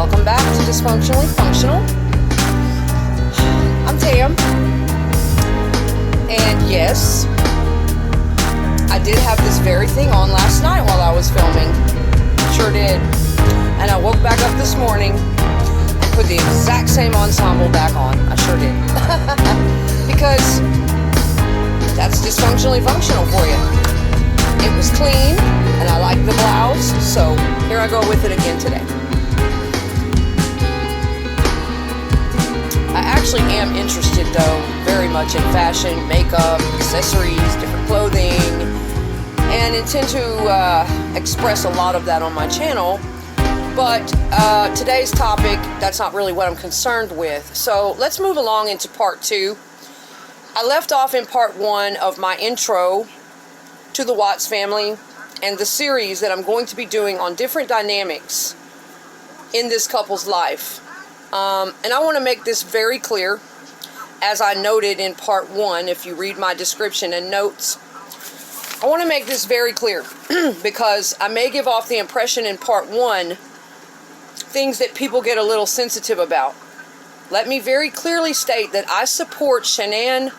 Welcome back to Dysfunctionally Functional. I'm Tam. And yes, I did have this very thing on last night while I was filming. Sure did. And I woke back up this morning and put the exact same ensemble back on. I sure did. Because that's dysfunctionally functional for you. It was clean, and I like the blouse, so here I go with it again today. I actually am interested, though, very much in fashion, makeup, accessories, different clothing, and intend to express a lot of that on my channel. But today's topic, that's not really what I'm concerned with. So let's move along into part 2. I left off in part 1 of my intro to the Watts family and the series that I'm going to be doing on different dynamics in this couple's life. And I want to make this very clear, as I noted in part 1, if you read my description and notes. I want to make this very clear because I may give off the impression in part 1 things that people get a little sensitive about. Let me very clearly state that I support Shanann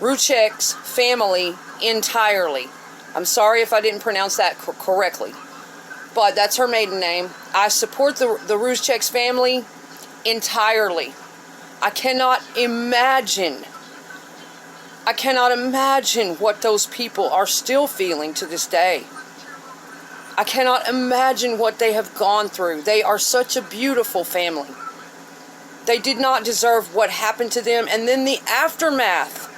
Ruchek's family entirely. I'm sorry if I didn't pronounce that correctly, but that's her maiden name. I support the Ruchek's family entirely. I cannot imagine what those people are still feeling to this day. I cannot imagine what they have gone through. They are such a beautiful family. They did not deserve what happened to them. And then the aftermath.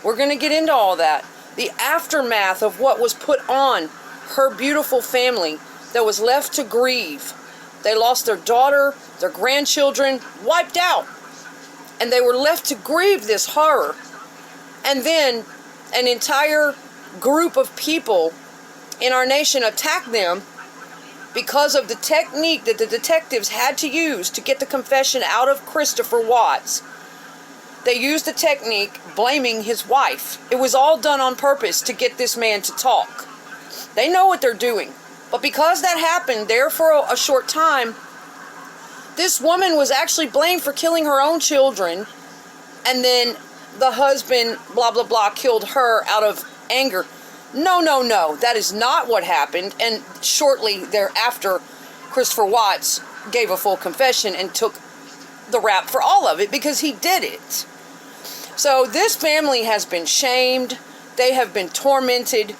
We're going to get into all that. The aftermath of what was put on her beautiful family that was left to grieve. They lost their daughter, their grandchildren, wiped out. And they were left to grieve this horror. And then an entire group of people in our nation attacked them because of the technique that the detectives had to use to get the confession out of Christopher Watts. They used the technique blaming his wife. It was all done on purpose to get this man to talk. They know what they're doing. But because that happened there for a short time, this woman was actually blamed for killing her own children, and then the husband, blah, blah, blah, killed her out of anger. No. That is not what happened. And shortly thereafter, Christopher Watts gave a full confession and took the rap for all of it because he did it. So this family has been shamed. They have been tormented.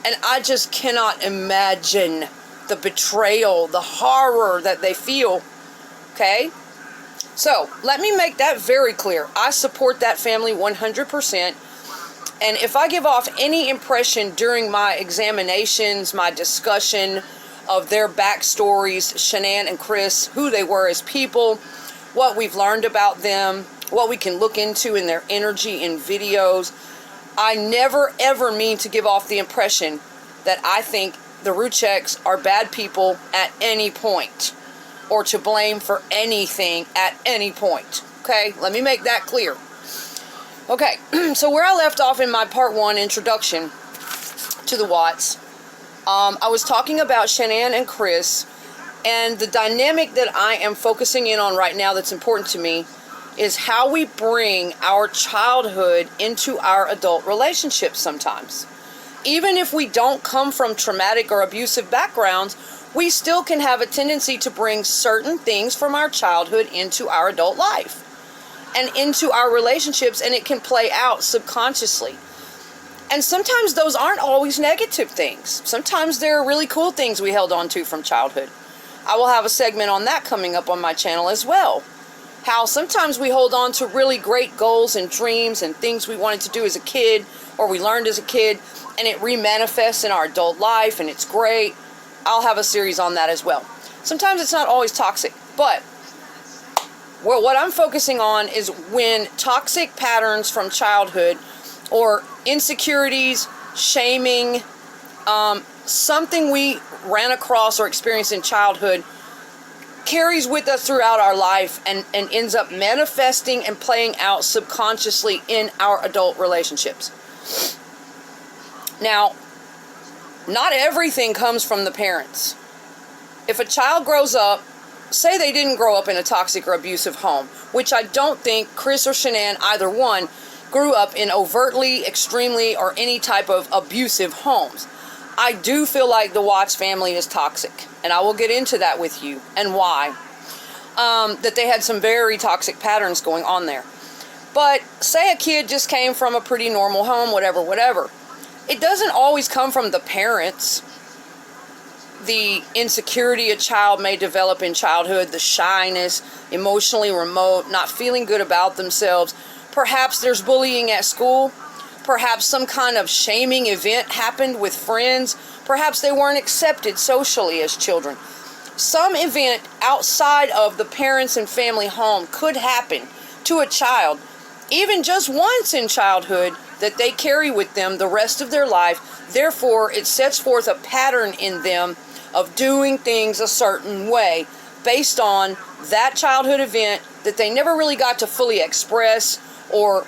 And I just cannot imagine the betrayal, the horror that they feel. Okay? So let me make that very clear. I support that family 100%. And if I give off any impression during my examinations, my discussion of their backstories, Shanann and Chris, who they were as people, what we've learned about them, what we can look into in their energy in videos, I never ever mean to give off the impression that I think the Rucheks are bad people at any point, or to blame for anything at any point. Okay, let me make that clear. Okay, so where I left off in my part 1 introduction to the Watts, I was talking about Shanann and Chris, and the dynamic that I am focusing in on right now that's important to me is how we bring our childhood into our adult relationships sometimes. Even if we don't come from traumatic or abusive backgrounds, we still can have a tendency to bring certain things from our childhood into our adult life and into our relationships, and it can play out subconsciously. And sometimes those aren't always negative things. Sometimes they're really cool things we held on to from childhood. I will have a segment on that coming up on my channel as well. How sometimes we hold on to really great goals and dreams and things we wanted to do as a kid or we learned as a kid, and it remanifests in our adult life, and it's great. I'll have a series on that as well. Sometimes it's not always toxic, but what I'm focusing on is when toxic patterns from childhood or insecurities, shaming, something we ran across or experienced in childhood carries with us throughout our life and ends up manifesting and playing out subconsciously in our adult relationships. Now, not everything comes from the parents. If a child grows up say they didn't grow up in a toxic or abusive home, which I don't think Chris or Shanann, either one, grew up in overtly, extremely, or any type of abusive homes. I do feel like the Watts family is toxic, and I will get into that with you and why. That they had some very toxic patterns going on there. But say a kid just came from a pretty normal home, whatever. It doesn't always come from the parents. The insecurity a child may develop in childhood, the shyness, emotionally remote, not feeling good about themselves. Perhaps there's bullying at school. Perhaps some kind of shaming event happened with friends. Perhaps they weren't accepted socially as children. Some event outside of the parents and family home could happen to a child, even just once in childhood, that they carry with them the rest of their life. Therefore, it sets forth a pattern in them of doing things a certain way based on that childhood event that they never really got to fully express or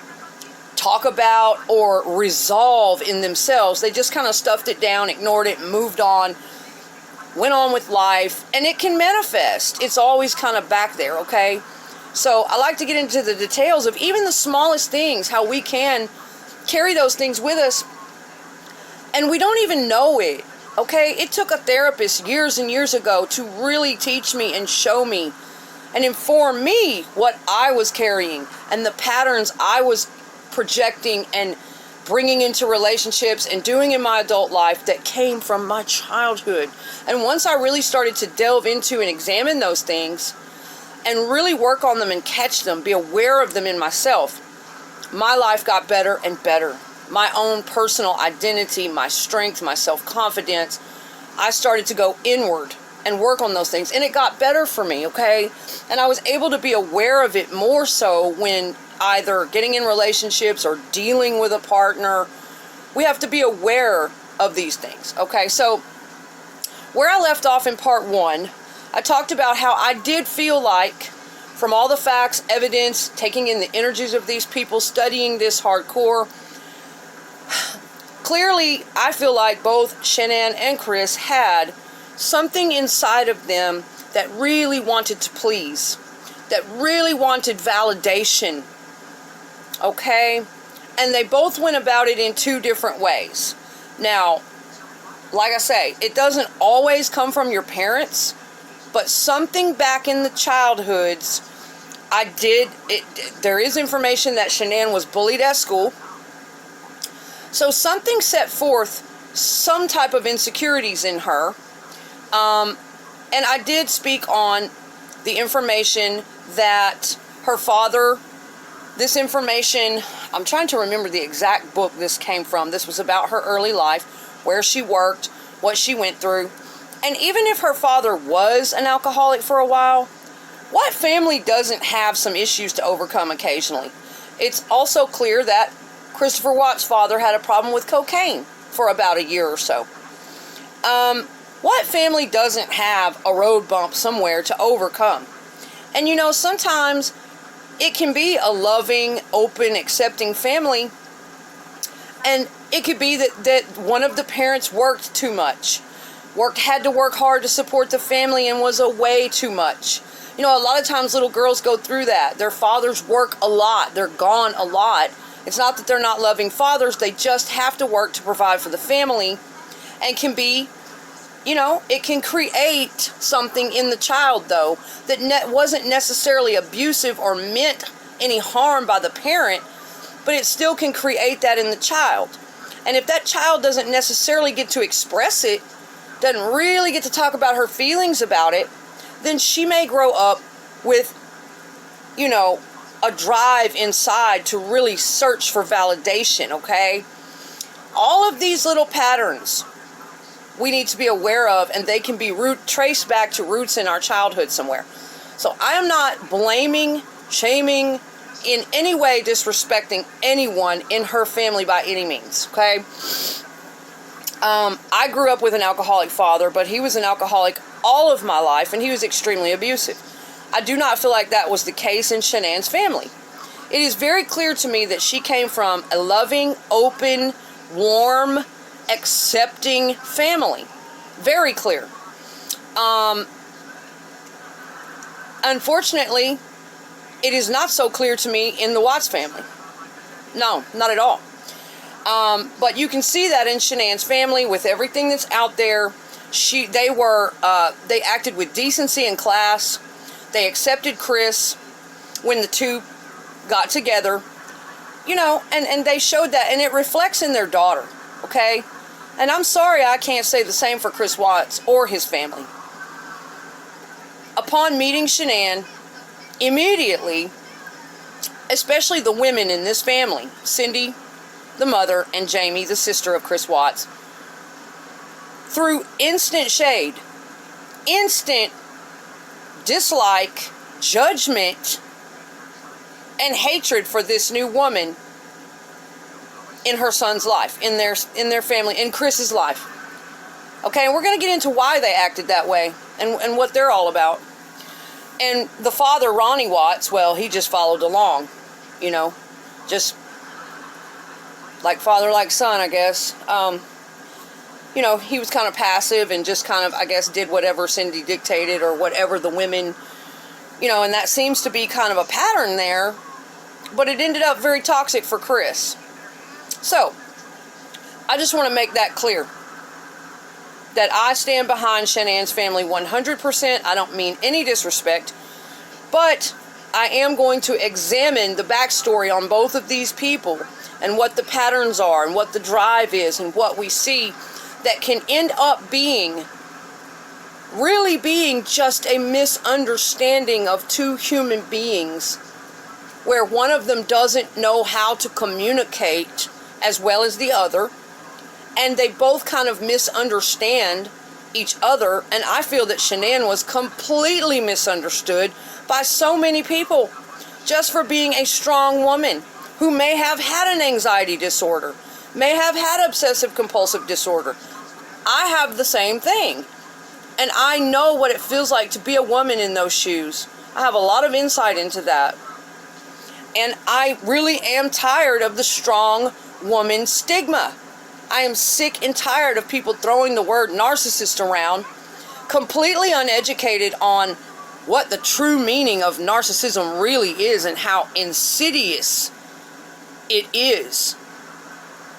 talk about or resolve in themselves. They just kind of stuffed it down, ignored it, moved on, went on with life, and it can manifest. It's always kind of back there, okay? So I like to get into the details of even the smallest things, how we can carry those things with us, and we don't even know it. Okay, it took a therapist years and years ago to really teach me and show me and inform me what I was carrying and the patterns I was projecting and bringing into relationships and doing in my adult life that came from my childhood. And once I really started to delve into and examine those things and really work on them and catch them, be aware of them in myself, my life got better and better. My own personal identity, my strength, my self-confidence, I started to go inward and work on those things. And it got better for me, okay? And I was able to be aware of it more so when either getting in relationships or dealing with a partner. We have to be aware of these things, okay? So where I left off in part 1, I talked about how I did feel like, from all the facts, evidence, taking in the energies of these people, studying this hardcore, clearly, I feel like both Shanann and Chris had something inside of them that really wanted to please, that really wanted validation, okay? And they both went about it in 2 different ways. Now, like I say, it doesn't always come from your parents, but something back in the childhoods, there is information that Shanann was bullied at school. So something set forth some type of insecurities in her. And I did speak on the information that her father, this information, I'm trying to remember the exact book this came from. This was about her early life, where she worked, what she went through. And even if her father was an alcoholic for a while, what family doesn't have some issues to overcome occasionally? It's also clear that Christopher Watts' father had a problem with cocaine for about a year or so. What family doesn't have a road bump somewhere to overcome? And you know, sometimes it can be a loving, open, accepting family, and it could be that one of the parents worked too much, had to work hard to support the family and was away too much. You know, a lot of times little girls go through that. Their fathers work a lot. They're gone a lot. It's not that they're not loving fathers. They just have to work to provide for the family, and can be, you know, it can create something in the child, though, that wasn't necessarily abusive or meant any harm by the parent, but it still can create that in the child. And if that child doesn't necessarily get to express it, doesn't really get to talk about her feelings about it, then she may grow up with, you know, a drive inside to really search for validation, okay? All of these little patterns we need to be aware of, and they can be traced back to roots in our childhood somewhere. So I am not blaming, shaming, in any way disrespecting anyone in her family by any means, okay? I grew up with an alcoholic father, but he was an alcoholic all of my life, and he was extremely abusive. I do not feel like that was the case in Shanann's family. It is very clear to me that she came from a loving, open, warm, accepting family. Very clear. Unfortunately, it is not so clear to me in the Watts family. No, not at all. But you can see that in Shanann's family with everything that's out there. They acted with decency and class. They accepted Chris when the two got together, and they showed that, and it reflects in their daughter, okay? And I'm sorry I can't say the same for Chris Watts or his family. Upon meeting Shanann, immediately, especially the women in this family, Cindy, the mother, and Jamie, the sister of Chris Watts, threw instant shade, instant dislike, judgment, and hatred for this new woman in her son's life, in their family, in Chris's life. Okay, and we're going to get into why they acted that way and what they're all about. And the father, Ronnie Watts, well, he just followed along, just like father, like son, I guess. He was kind of passive and just kind of, I guess, did whatever Cindy dictated or whatever the women, and that seems to be kind of a pattern there, but it ended up very toxic for Chris. So, I just want to make that clear, that I stand behind Shanann's family 100%. I don't mean any disrespect, but I am going to examine the backstory on both of these people and what the patterns are and what the drive is and what we see that can end up really being just a misunderstanding of two human beings, where one of them doesn't know how to communicate as well as the other, and they both kind of misunderstand each other. And I feel that Shanann was completely misunderstood by so many people just for being a strong woman who may have had an anxiety disorder, may have had obsessive compulsive disorder. I have the same thing, and I know what it feels like to be a woman in those shoes. I have a lot of insight into that, and I really am tired of the strong woman stigma. I am sick and tired of people throwing the word narcissist around, completely uneducated on what the true meaning of narcissism really is and how insidious it is.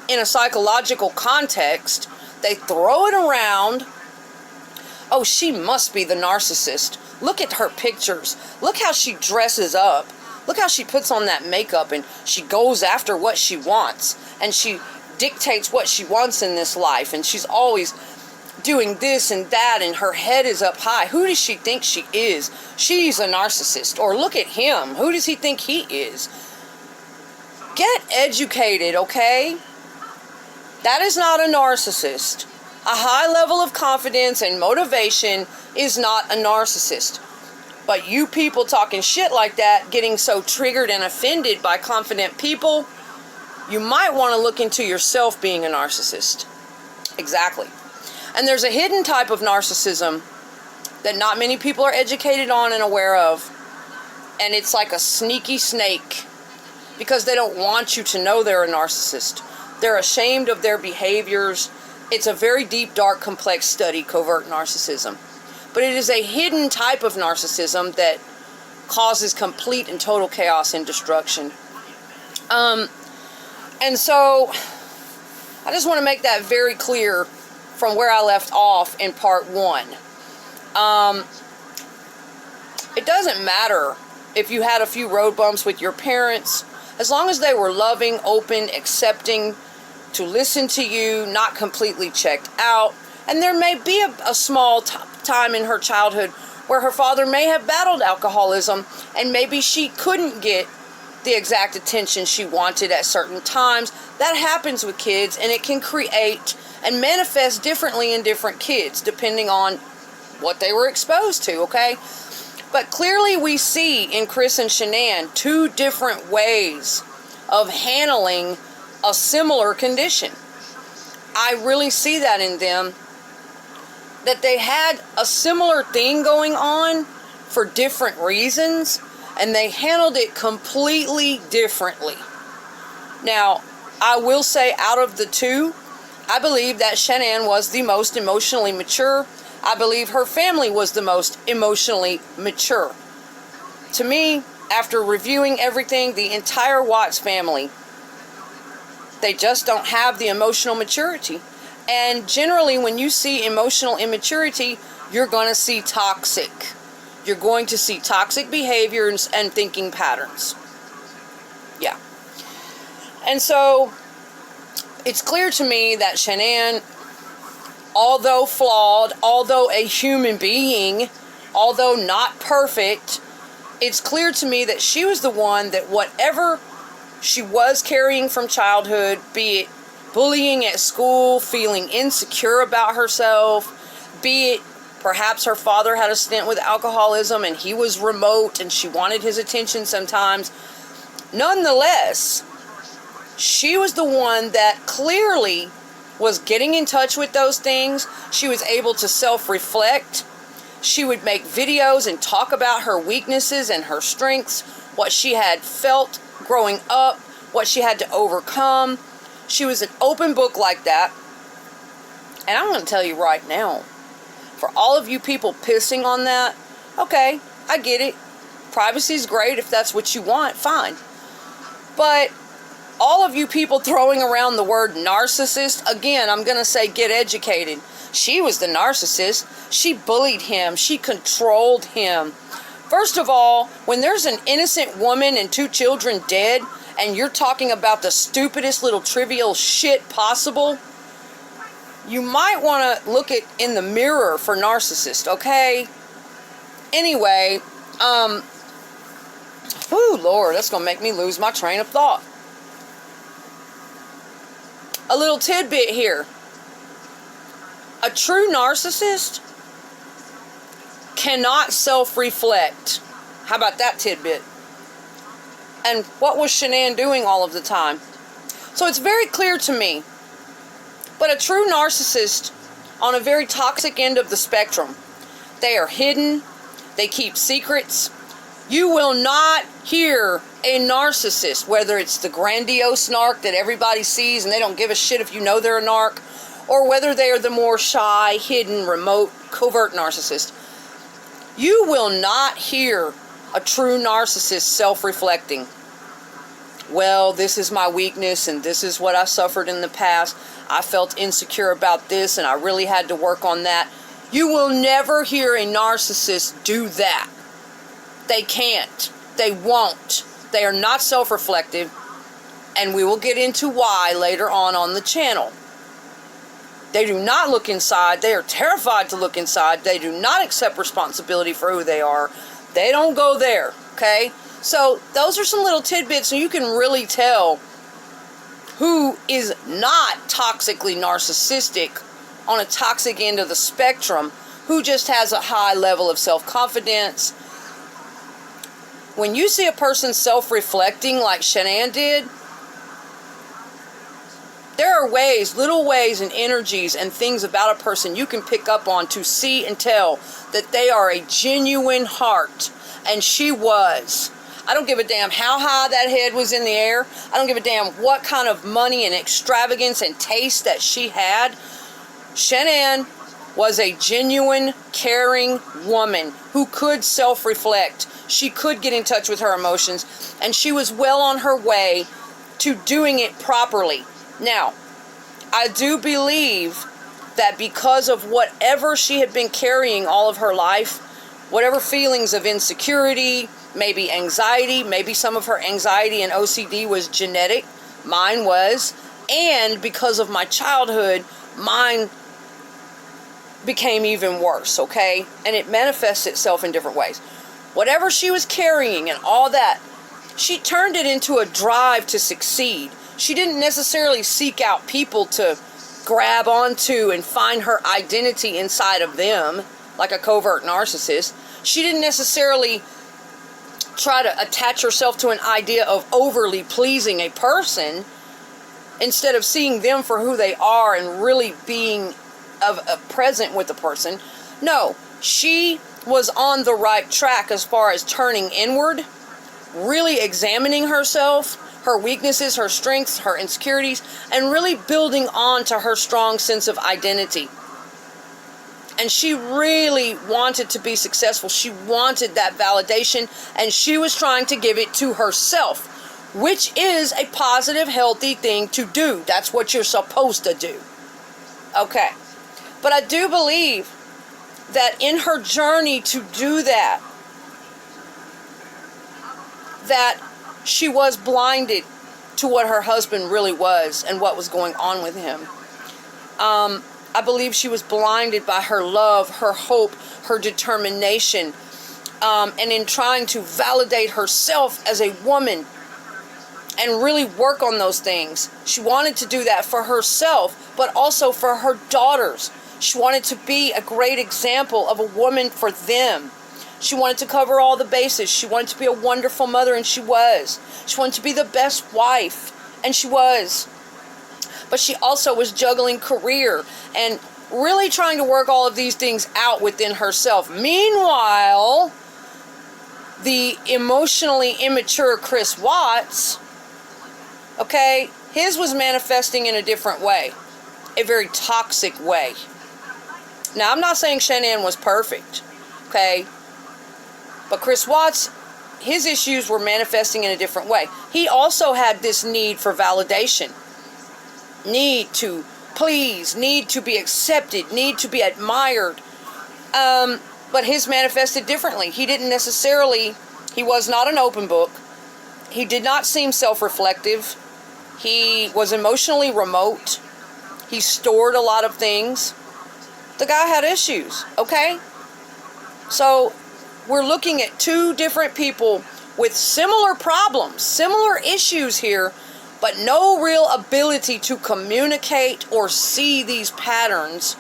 In a psychological context, they throw it around. Oh, she must be the narcissist. Look at her pictures. Look how she dresses up. Look how she puts on that makeup and she goes after what she wants. And she dictates what she wants in this life. And she's always doing this and that, and her head is up high. Who does she think she is? She's a narcissist. Or look at him. Who does he think he is? Get educated, okay? That is not a narcissist. A high level of confidence and motivation is not a narcissist. But you people talking shit like that, getting so triggered and offended by confident people, you might want to look into yourself being a narcissist. Exactly. And there's a hidden type of narcissism that not many people are educated on and aware of. And it's like a sneaky snake, because they don't want you to know they're a narcissist. They're ashamed of their behaviors. It's a very deep, dark, complex study, covert narcissism. But it is a hidden type of narcissism that causes complete and total chaos and destruction. And so, I just want to make that very clear from where I left off in part 1. It doesn't matter if you had a few road bumps with your parents, as long as they were loving, open, accepting, to listen to you, not completely checked out. And there may be a small time in her childhood where her father may have battled alcoholism, and maybe she couldn't get the exact attention she wanted at certain times. That happens with kids, and it can create and manifest differently in different kids, depending on what they were exposed to, okay? But clearly we see in Chris and Shanann 2 different ways of handling a similar condition. I really see that in them, that they had a similar thing going on for different reasons, and they handled it completely differently. Now, I will say, out of the 2, I believe that Shanann was the most emotionally mature. I believe her family was the most emotionally mature. To me, after reviewing everything, the entire Watts family, they just don't have the emotional maturity. And generally, when you see emotional immaturity, you're going to see toxic. You're going to see toxic behaviors and thinking patterns. Yeah. And so, it's clear to me that Shanann, although flawed, although a human being, although not perfect, it's clear to me that she was the one that whatever she was carrying from childhood, be it bullying at school, feeling insecure about herself, be it perhaps her father had a stint with alcoholism and he was remote and she wanted his attention sometimes. Nonetheless, she was the one that clearly was getting in touch with those things. She was able to self-reflect. She would make videos and talk about her weaknesses and her strengths, what she had felt growing up, what she had to overcome. She was an open book like that. And I'm going to tell you right now, for all of you people pissing on that, okay, I get it. Privacy's great. If that's what you want, fine. But all of you people throwing around the word narcissist, again, I'm going to say get educated. She was the narcissist. She bullied him. She controlled him. First of all, when there's an innocent woman and 2 children dead, and you're talking about the stupidest little trivial shit possible, you might want to look in the mirror for narcissist, okay? Anyway, oh Lord, that's going to make me lose my train of thought. A little tidbit here. A true narcissist cannot self-reflect. How about that tidbit? And what was Shanann doing all of the time? So it's very clear to me. But a true narcissist, on a very toxic end of the spectrum, they are hidden. They keep secrets. You will not hear a narcissist, whether it's the grandiose narc that everybody sees and they don't give a shit if you know they're a narc, or whether they are the more shy, hidden, remote, covert narcissist. You will not hear a true narcissist self-reflecting. Well, this is my weakness and this is what I suffered in the past. I felt insecure about this and I really had to work on that. You will never hear a narcissist do that. They can't. They won't. They are not self-reflective, and we will get into why later on the channel. They do not look inside. They are terrified to look inside. They do not accept responsibility for who they are. They don't go there, okay? So those are some little tidbits so you can really tell who is not toxically narcissistic on a toxic end of the spectrum, who just has a high level of self-confidence. When you see a person self-reflecting like Shanann did, there are ways, little ways and energies and things about a person you can pick up on to see and tell that they are a genuine heart. And she was. I don't give a damn how high that head was in the air. I don't give a damn what kind of money and extravagance and taste that she had. Shanann was a genuine, caring woman who could self-reflect. She could get in touch with her emotions, and she was well on her way to doing it properly. Now, I do believe that because of whatever she had been carrying all of her life, whatever feelings of insecurity, maybe anxiety, maybe some of her anxiety and OCD was genetic, mine was, and because of my childhood, mine became even worse, okay? And it manifests itself in different ways. Whatever she was carrying and all that, she turned it into a drive to succeed. She didn't necessarily seek out people to grab onto and find her identity inside of them, like a covert narcissist. She didn't necessarily try to attach herself to an idea of overly pleasing a person instead of seeing them for who they are and really being present with the person. No, she was on the right track as far as turning inward, really examining herself, her weaknesses, her strengths, her insecurities, and really building on to her strong sense of identity. And And she really wanted to be successful. She wanted that validation, and she was trying to give it to herself, which is a positive, healthy thing to do. That's what you're supposed to do. Okay. But I do believe that in her journey to do that, that she was blinded to what her husband really was and what was going on with him. I believe she was blinded by her love, her hope, her determination, and in trying to validate herself as a woman and really work on those things. She wanted to do that for herself, but also for her daughters. She wanted to be a great example of a woman for them. She wanted to cover all the bases. She wanted to be a wonderful mother, and she was. She wanted to be the best wife, and she was. But she also was juggling career and really trying to work all of these things out within herself. Meanwhile, the emotionally immature Chris Watts, okay, his was manifesting in a different way, a very toxic way. Now, I'm not saying Shanann was perfect, okay, but Chris Watts, his issues were manifesting in a different way. He also had this need for validation, need to please, need to be accepted, need to be admired, but his manifested differently. He didn't necessarily, he was not an open book. He did not seem self-reflective. He was emotionally remote. He stored a lot of things. The guy had issues, okay? So we're looking at two different people with similar problems, similar issues here, but no real ability to communicate or see these patterns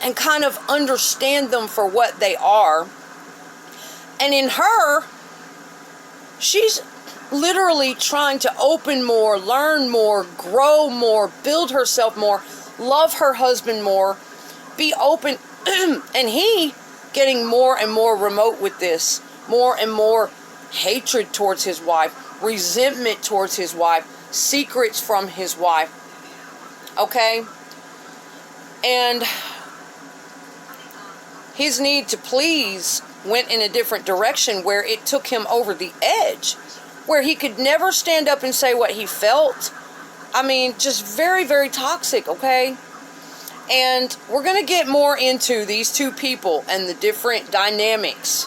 and kind of understand them for what they are. And in her, she's literally trying to open more, learn more, grow more, build herself more, love her husband more, be open, and he getting more and more remote with this, more and more hatred towards his wife, resentment towards his wife, secrets from his wife, okay? And his need to please went in a different direction where it took him over the edge, where he could never stand up and say what he felt. I mean, just very, very toxic, okay? And we're going to get more into these two people and the different dynamics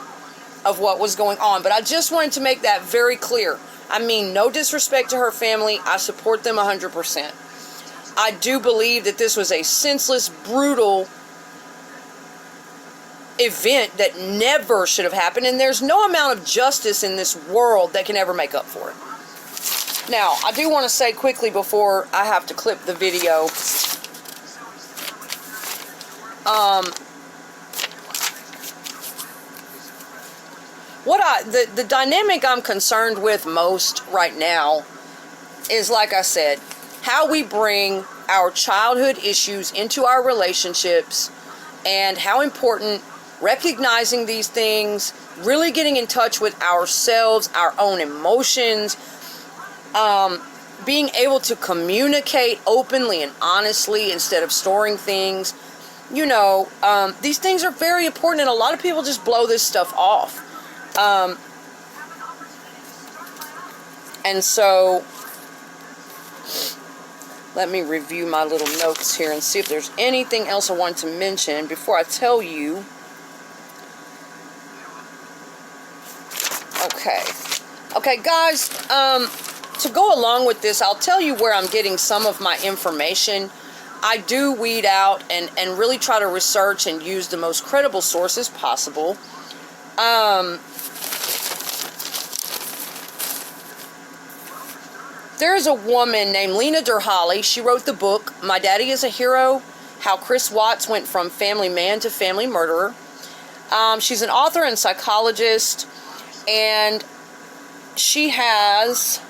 of what was going on. But I just wanted to make that very clear. I mean, no disrespect to her family. I support them 100%. I do believe that this was a senseless, brutal event that never should have happened. And there's no amount of justice in this world that can ever make up for it. Now, I do want to say quickly before I have to clip the video, the dynamic I'm concerned with most right now is, like I said, how we bring our childhood issues into our relationships, and how important recognizing these things, really getting in touch with ourselves, our own emotions, being able to communicate openly and honestly instead of storing things. You know, these things are very important, and a lot of people just blow this stuff off. And so, let me review my little notes here and see if there's anything else I want to mention before I tell you. Okay, guys, to go along with this, I'll tell you where I'm getting some of my information. I do weed out and really try to research and use the most credible sources possible. There is a woman named Lena Derhally. She wrote the book, My Daddy is a Hero, How Chris Watts Went from Family Man to Family Murderer. She's an author and psychologist, and she has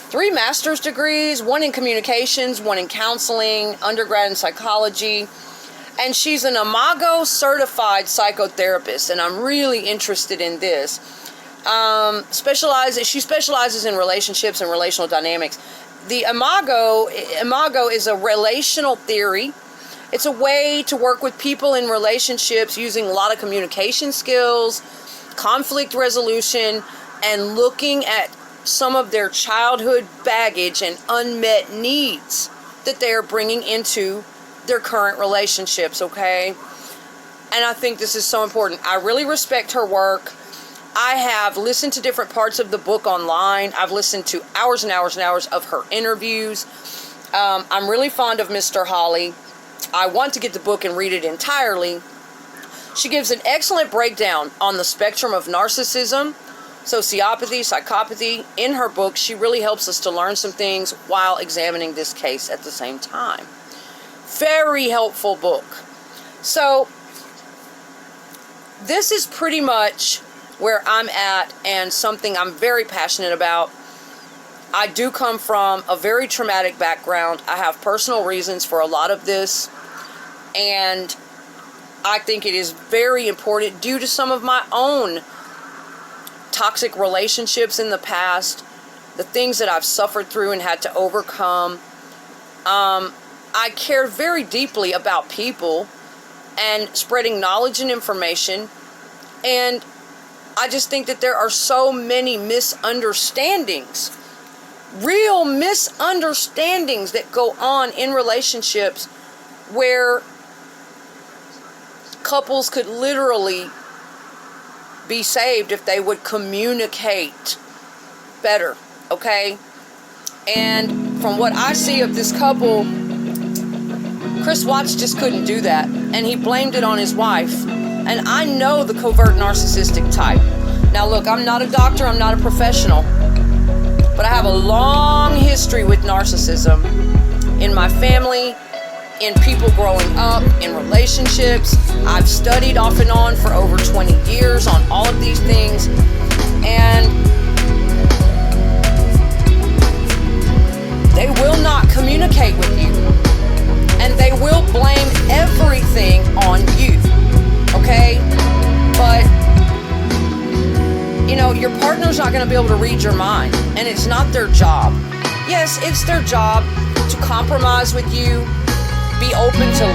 3 master's degrees, 1 in communications, 1 in counseling, undergrad in psychology, and she's an Imago certified psychotherapist, and I'm really interested in this. She specializes in relationships and relational dynamics. The Imago is a relational theory It's a way to work with people in relationships using a lot of communication skills, conflict resolution, and looking at some of their childhood baggage and unmet needs that they are bringing into their current relationships, okay? And I think this is so important. I really respect her work. I have listened to different parts of the book online. I've listened to hours and hours and hours of her interviews. I'm really fond of Mr. Holly. I want to get the book and read it entirely. She gives an excellent breakdown on the spectrum of narcissism, sociopathy, psychopathy. In her book, she really helps us to learn some things while examining this case at the same time. Very helpful book. So, this is pretty much where I'm at and something I'm very passionate about. I do come from a very traumatic background. I have personal reasons for a lot of this, and I think it is very important due to some of my own toxic relationships in the past, the things that I've suffered through and had to overcome. I care very deeply about people and spreading knowledge and information, and I just think that there are so many misunderstandings, real misunderstandings that go on in relationships where couples could literally be saved if they would communicate better, okay? And from what I see of this couple, Chris Watts just couldn't do that, and he blamed it on his wife. And I know the covert narcissistic type. Now look, I'm not a doctor, I'm not a professional, but I have a long history with narcissism in my family, in people growing up, in relationships. I've studied off and on for over 20 years on all of these things, and they will not communicate with you, and they will blame everything on you, okay? But you know, your partner's not going to be able to read your mind, and it's not their job. Yes, it's their job to compromise with you, be open to